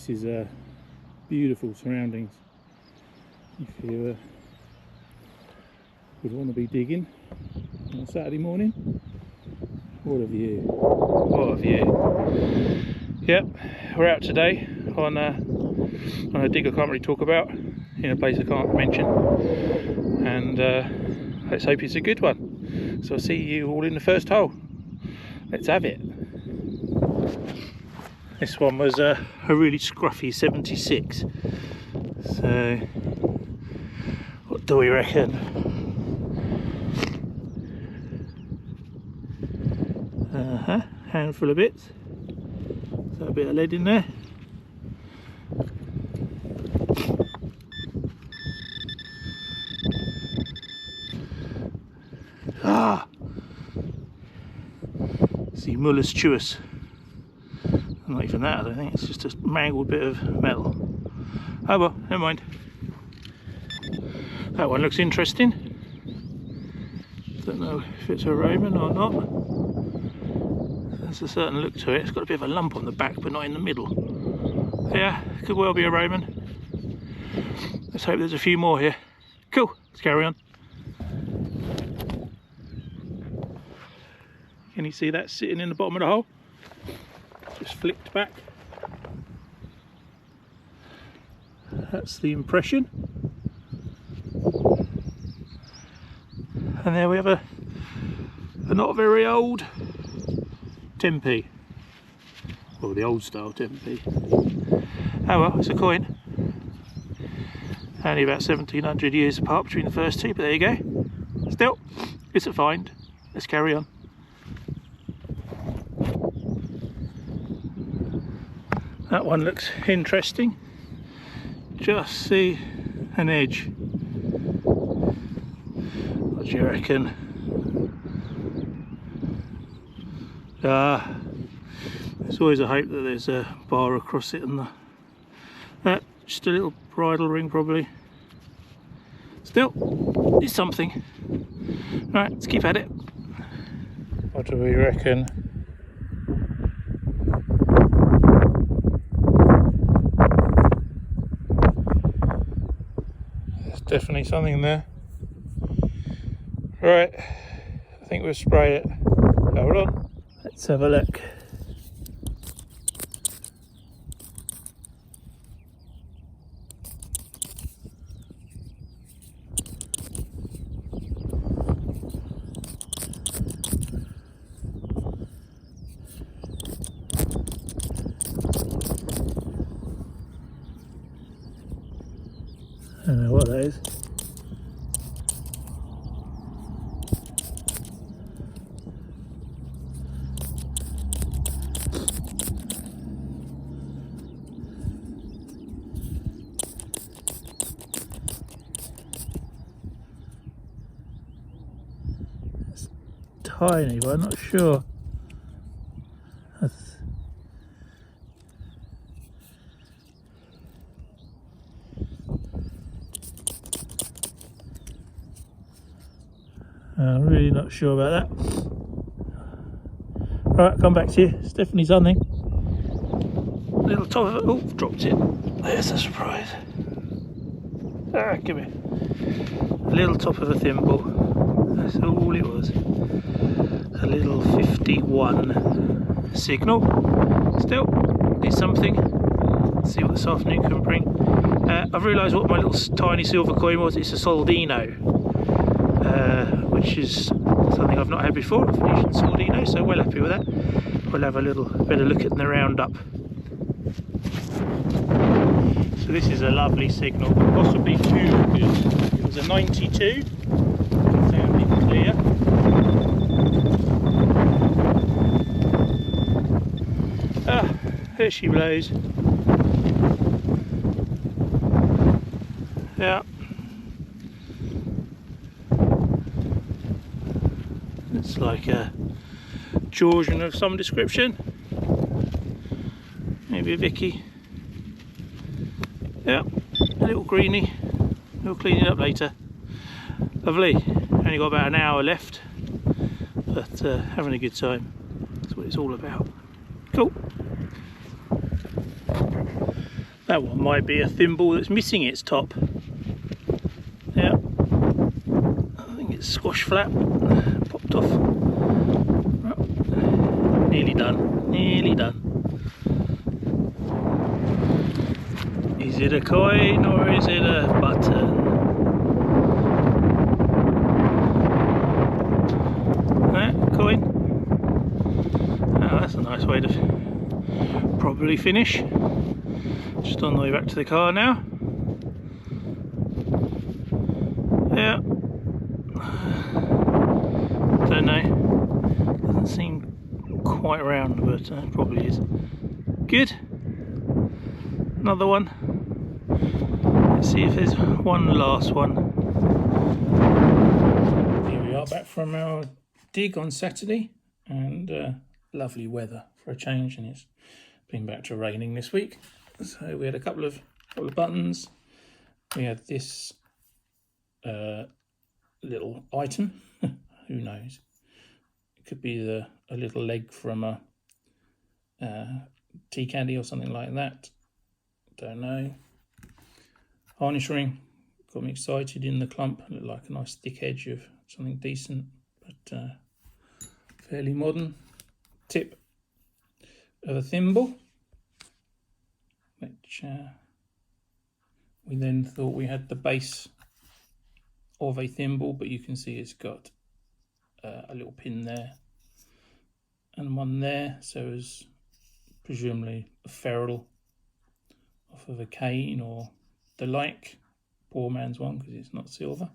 This is beautiful surroundings. If you would want to be digging on a Saturday morning, what a view! What a view! Yep, we're out today on a dig I can't really talk about, in a place I can't mention, and let's hope it's a good one. So I'll see you all in the first hole. Let's have it. This one was a really scruffy 76. So what do we reckon? Handful of bits. So a bit of lead in there. Ah! See, Muller's Chewis. Not even that, I don't think. It's just a mangled bit of metal. Oh well, never mind. That one looks interesting. Don't know if it's a Roman or not. There's a certain look to it. It's got a bit of a lump on the back, but not in the middle. Yeah, could well be a Roman. Let's hope there's a few more here. Cool, let's carry on. Can you see that sitting in the bottom of the hole? Just flicked back. That's the impression. And there we have a not very old Tempe. Well, the old style Tempe. Oh well, it's a coin. Only about 1700 years apart between the first two, but there you go. Still, it's a find. Let's carry on. That one looks interesting. Just see an edge. What do you reckon? There's always a hope that there's a bar across it and just a little bridle ring probably. Still, it's something. Right, let's keep at it. What do we reckon? There's definitely something there. Right, I think we'll spray it. Hold on. Let's have a look. I don't know what that is. It's tiny, but I'm not sure. I'm really not sure about that. Right, come back to you. It's definitely something. Little top of it. Oh, dropped it. There's a surprise. Ah, give me a little top of a thimble. That's all it was. A little 51 signal. Still, it's something. Let's see what this afternoon can bring. I've realised what my little tiny silver coin was. It's a Soldino. Which is something I've not had before, a Venetian Soldino, so well happy with that. We'll have a little better look at the roundup. So this is a lovely signal, possibly few good. It was a 92, sounding clear. Ah, there she blows. Yeah. It's like a Georgian of some description, maybe a Vicky. Yeah, a little greenie. We'll clean it up later. Lovely. Only got about an hour left, but having a good time. That's what it's all about. Cool. That one might be a thimble that's missing its top. Yeah, I think it's squash flat, popped off. Right. Nearly done, nearly done. Is it a coin or is it a button? Coin. Oh, that's a nice way to probably finish. Just on the way back to the car now. Yeah. Don't know. Doesn't seem quite round, but probably is. Good. Another one. Let's see if there's one last one. Here we are, back from our dig on Saturday, and lovely weather for a change, and it's been back to raining this week. So we had a couple of buttons. We had this little item. Who knows? It could be a little leg from a tea caddy or something like that. Don't know. Harness ring. Got me excited in the clump. Looked like a nice thick edge of something decent, but fairly modern. Tip of a thimble, which we then thought we had the base of a thimble, but you can see it's got a little pin there and one there, so it's presumably a ferrule off of a cane or the like. Poor man's one because it's not silver.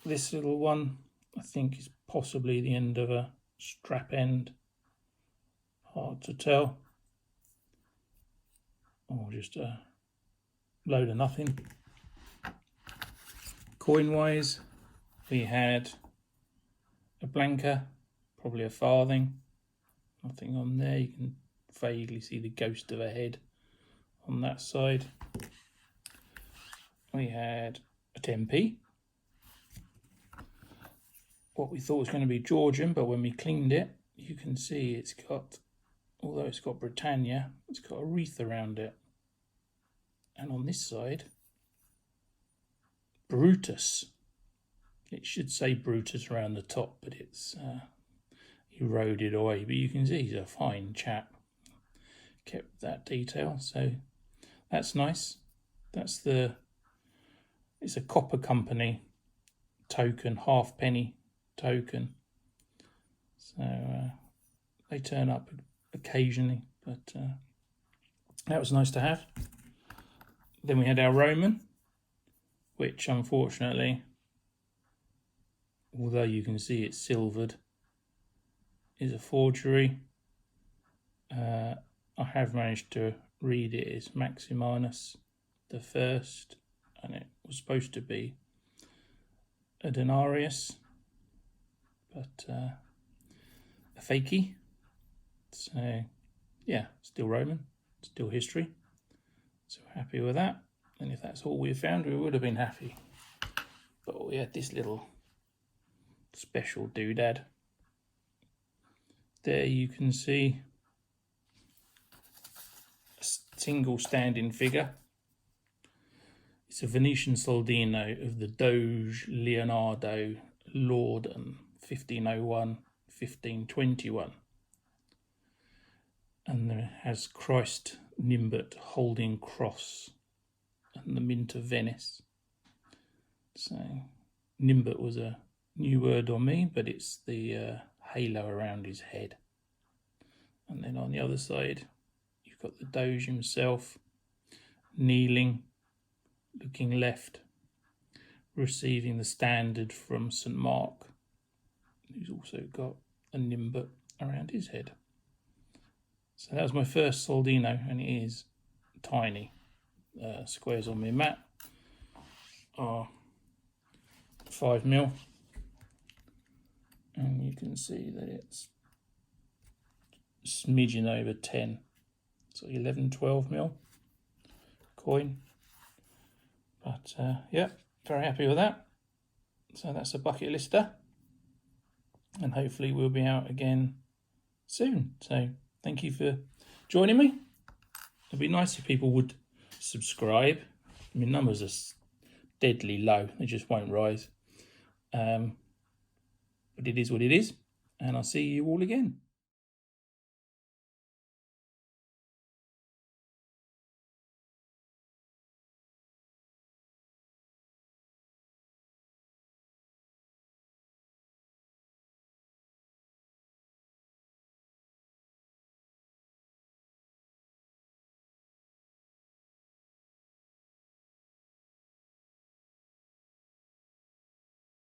This little one I think is possibly the end of a strap end. Hard to tell. Or just a load of nothing. Coin wise, we had a blanker, probably a farthing. Nothing on there. You can vaguely see the ghost of a head on that side. We had a 10p. What we thought was going to be Georgian, but when we cleaned it, you can see it's got, although it's got Britannia, it's got a wreath around it. And on this side, Brutus. It should say Brutus around the top, but it's eroded away. But you can see he's a fine chap. Kept that detail, so that's nice. It's a Copper Company token, halfpenny token. So they turn up occasionally, but that was nice to have. Then we had our Roman, which unfortunately, although you can see it's silvered, is a forgery. I have managed to read it as Maximinus the First, and it was supposed to be a denarius, but a fakey. So yeah, still Roman, still history. So happy with that. And if that's all we found, we would have been happy. But we had this little special doodad. There you can see a single standing figure. It's a Venetian soldino of the Doge Leonardo Laudon, 1501, 1521. And there has Christ Nimbert holding cross and the Mint of Venice. So Nimbert was a new word on me, but it's the halo around his head. And then on the other side, you've got the Doge himself kneeling, looking left, receiving the standard from St. Mark, who's also got a nimbet around his head. So that was my first Soldino, and it is tiny. Squares on my mat are 5mm, and you can see that it's smidging over 10, so 11-12mm coin. But yeah, very happy with that. So that's a bucket lister, and hopefully we'll be out again soon. So thank you for joining me. It'd be nice if people would subscribe. I mean, numbers are deadly low. They just won't rise. But it is what it is. And I'll see you all again.